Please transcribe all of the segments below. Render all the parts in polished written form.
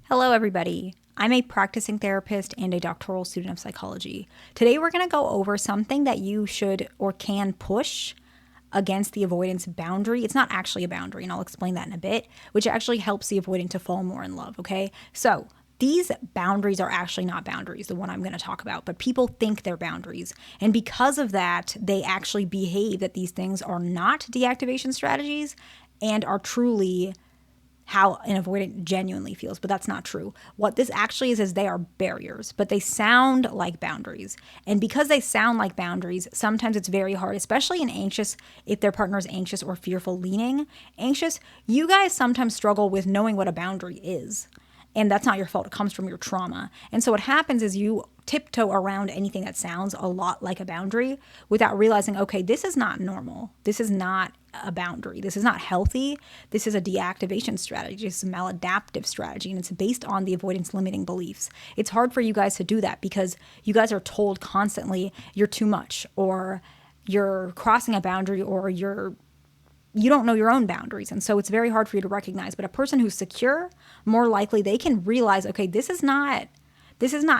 Hello, everybody. I'm a practicing therapist and a doctoral student of psychology. Today, we're going to go over something that you should or can push against the avoidance boundary. It's not actually a boundary, and I'll explain that in a bit, which actually helps the avoidant to fall more in love, okay? So, these boundaries are actually not boundaries, the one I'm going to talk about, but people think they're boundaries. And because of that, they actually behave that these things are not deactivation strategies and are truly how an avoidant genuinely feels, but that's not true. What this actually is they are barriers, but they sound like boundaries. And because they sound like boundaries, sometimes it's very hard, especially in anxious, if their partner is anxious or fearful leaning anxious, you guys sometimes struggle with knowing what a boundary is. And that's not your fault. It comes from your trauma. And so what happens is you tiptoe around anything that sounds a lot like a boundary without realizing, okay, this is not normal. This is not a boundary. This is not healthy. This is a deactivation strategy. It's a maladaptive strategy, and it's based on the avoidance limiting beliefs. It's hard for you guys to do that because you guys are told constantly you're too much, or you're crossing a boundary, or you don't know your own boundaries. And so it's very hard for you to recognize. But a person who's secure, more likely they can realize, okay, this is not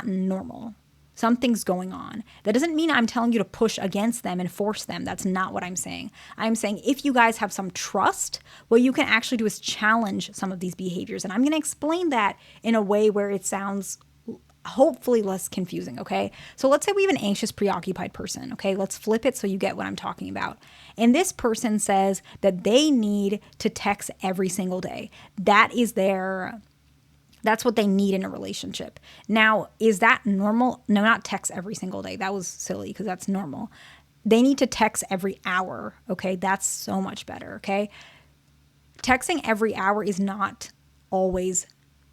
normal. Something's going on. That doesn't mean I'm telling you to push against them and force them. That's not what I'm saying. I'm saying if you guys have some trust, what you can actually do is challenge some of these behaviors. And I'm going to explain that in a way where it sounds hopefully less confusing, okay? So let's say we have an anxious, preoccupied person, okay? Let's flip it so you get what I'm talking about. And this person says that they need to text every single day. That's what they need in a relationship. Now, is that normal? No, not text every single day. That was silly because that's normal. They need to text every hour, okay? That's so much better, okay? Texting every hour is not always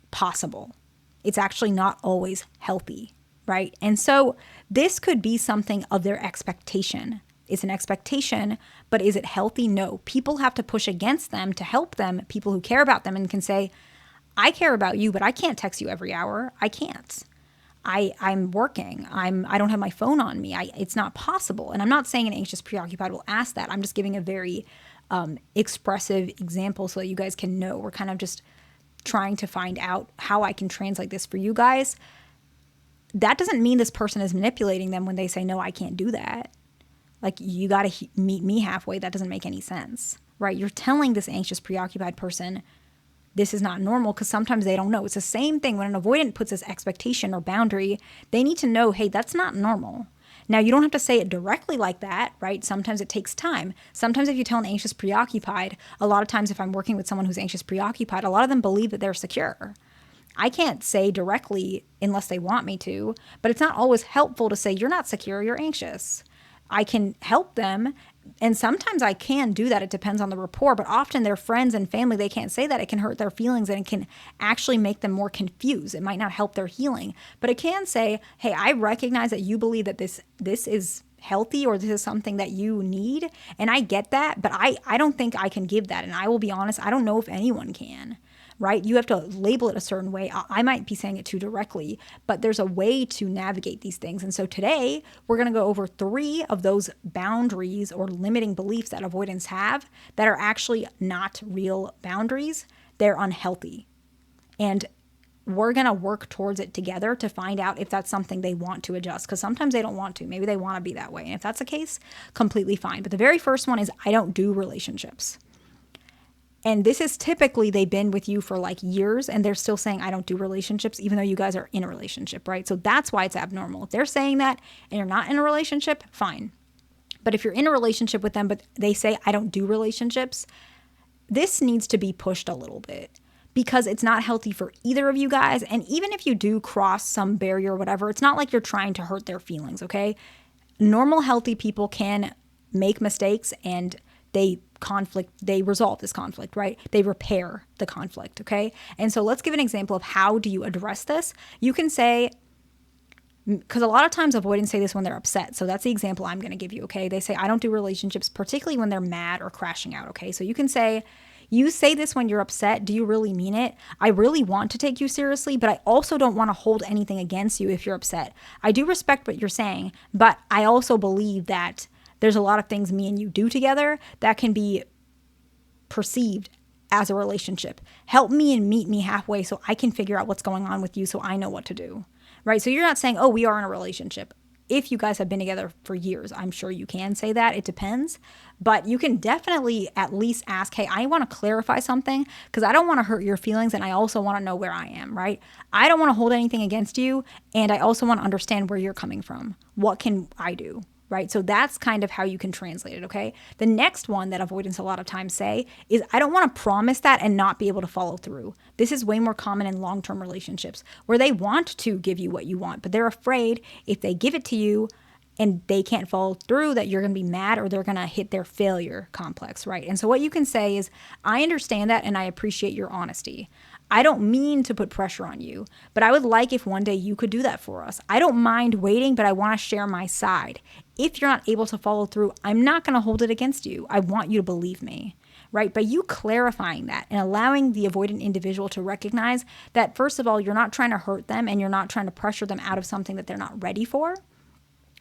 possible. It's actually not always healthy, right? And so this could be something of their expectation. It's an expectation, but is it healthy? No. People have to push against them to help them, people who care about them and can say, I care about you, but I can't text you every hour. I can't. I'm working. I don't have my phone on me. It's not possible. And I'm not saying an anxious preoccupied will ask that. I'm just giving a very expressive example so that you guys can know. We're kind of just trying to find out how I can translate this for you guys. That doesn't mean this person is manipulating them when they say, no, I can't do that. Like, you got to meet me halfway. That doesn't make any sense, right? You're telling this anxious, preoccupied person, this is not normal, because sometimes they don't know. It's the same thing when an avoidant puts this expectation or boundary. They need to know, hey, that's not normal. Now, you don't have to say it directly like that, right? Sometimes it takes time. Sometimes if you tell an anxious preoccupied, a lot of times if I'm working with someone who's anxious preoccupied, a lot of them believe that they're secure. I can't say directly unless they want me to, but it's not always helpful to say, you're not secure, you're anxious. I can help them, and sometimes I can do that. It depends on the rapport, but often their friends and family, they can't say that. It can hurt their feelings, and it can actually make them more confused. It might not help their healing, but it can say, hey, I recognize that you believe that this is healthy, or this is something that you need, and I get that, but I don't think I can give that. And I will be honest, I don't know if anyone can. Right? You have to label it a certain way. I might be saying it too directly, but there's a way to navigate these things. And so today we're going to go over 3 of those boundaries or limiting beliefs that avoidants have that are actually not real boundaries. They're unhealthy. And we're going to work towards it together to find out if that's something they want to adjust, because sometimes they don't want to. Maybe they want to be that way. And if that's the case, completely fine. But the very first one is, I don't do relationships. And this is typically they've been with you for like years and they're still saying, I don't do relationships, even though you guys are in a relationship, right? So that's why it's abnormal. If they're saying that and you're not in a relationship, fine. But if you're in a relationship with them, but they say, I don't do relationships, this needs to be pushed a little bit, because it's not healthy for either of you guys. And even if you do cross some barrier or whatever, it's not like you're trying to hurt their feelings, okay? Normal, healthy people can make mistakes, and they resolve this conflict, right? They repair the conflict, okay? And so let's give an example of how do you address this. You can say, because a lot of times avoidants say this when they're upset. So that's the example I'm going to give you, okay? They say, I don't do relationships, particularly when they're mad or crashing out, okay? So you can say, you say this when you're upset. Do you really mean it? I really want to take you seriously, but I also don't want to hold anything against you if you're upset. I do respect what you're saying, but I also believe that there's a lot of things me and you do together that can be perceived as a relationship. Help me and meet me halfway so I can figure out what's going on with you so I know what to do, right? So you're not saying, oh, we are in a relationship. If you guys have been together for years, I'm sure you can say that. It depends. But you can definitely at least ask, hey, I want to clarify something because I don't want to hurt your feelings and I also want to know where I am, right? I don't want to hold anything against you and I also want to understand where you're coming from. What can I do? Right? So that's kind of how you can translate it, okay? The next one that avoidants a lot of times say is, I don't want to promise that and not be able to follow through. This is way more common in long-term relationships where they want to give you what you want, but they're afraid if they give it to you and they can't follow through that you're going to be mad or they're going to hit their failure complex, right? And so what you can say is, I understand that and I appreciate your honesty. I don't mean to put pressure on you, but I would like if one day you could do that for us. I don't mind waiting, but I want to share my side. If you're not able to follow through, I'm not going to hold it against you. I want you to believe me, right? By you clarifying that and allowing the avoidant individual to recognize that, first of all, you're not trying to hurt them and you're not trying to pressure them out of something that they're not ready for.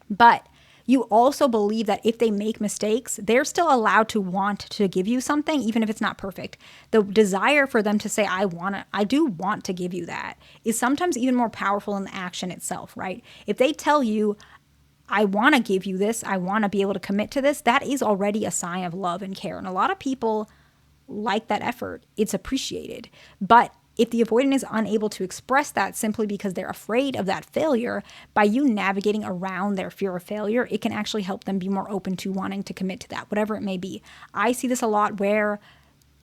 But you also believe that if they make mistakes, they're still allowed to want to give you something, even if it's not perfect. The desire for them to say, I do want to give you that, is sometimes even more powerful than the action itself, right? If they tell you, I want to give you this, I want to be able to commit to this, that is already a sign of love and care. And a lot of people like that effort. It's appreciated. But if the avoidant is unable to express that simply because they're afraid of that failure, by you navigating around their fear of failure, it can actually help them be more open to wanting to commit to that, whatever it may be. I see this a lot where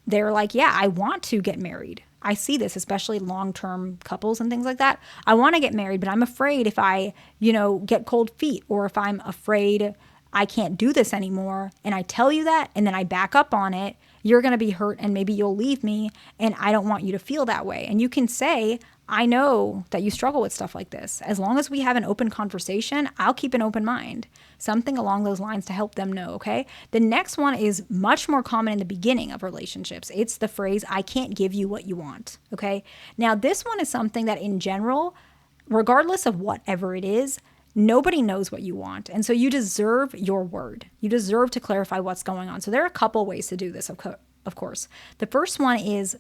they're like, yeah, I want to get married. I see this, especially long-term couples and things like that. I want to get married, but I'm afraid if I, get cold feet, or if I'm afraid I can't do this anymore, and I tell you that, and then I back up on it, you're going to be hurt and maybe you'll leave me, and I don't want you to feel that way. And you can say, I know that you struggle with stuff like this. As long as we have an open conversation, I'll keep an open mind. Something along those lines to help them know, okay? The next one is much more common in the beginning of relationships. It's the phrase, I can't give you what you want, okay? Now, this one is something that in general, regardless of whatever it is, nobody knows what you want. And so you deserve your word. You deserve to clarify what's going on. So there are a couple ways to do this, of course. The first one is,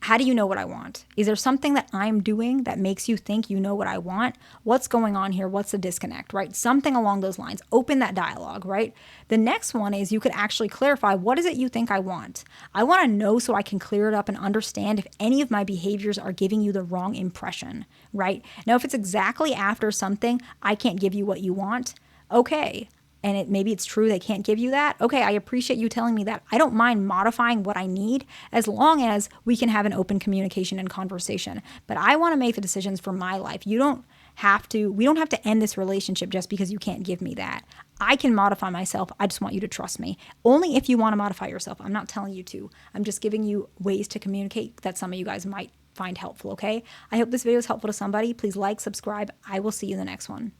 how do you know what I want? Is there something that I'm doing that makes you think you know what I want? What's going on here? What's the disconnect, right? Something along those lines. Open that dialogue, right? The next one is you could actually clarify, what is it you think I want? I want to know so I can clear it up and understand if any of my behaviors are giving you the wrong impression, right? Now, if it's exactly after something, I can't give you what you want, okay. And maybe it's true they can't give you that. Okay, I appreciate you telling me that. I don't mind modifying what I need as long as we can have an open communication and conversation. But I want to make the decisions for my life. We don't have to end this relationship just because you can't give me that. I can modify myself. I just want you to trust me. Only if you want to modify yourself. I'm not telling you to. I'm just giving you ways to communicate that some of you guys might find helpful, okay? I hope this video is helpful to somebody. Please like, subscribe. I will see you in the next one.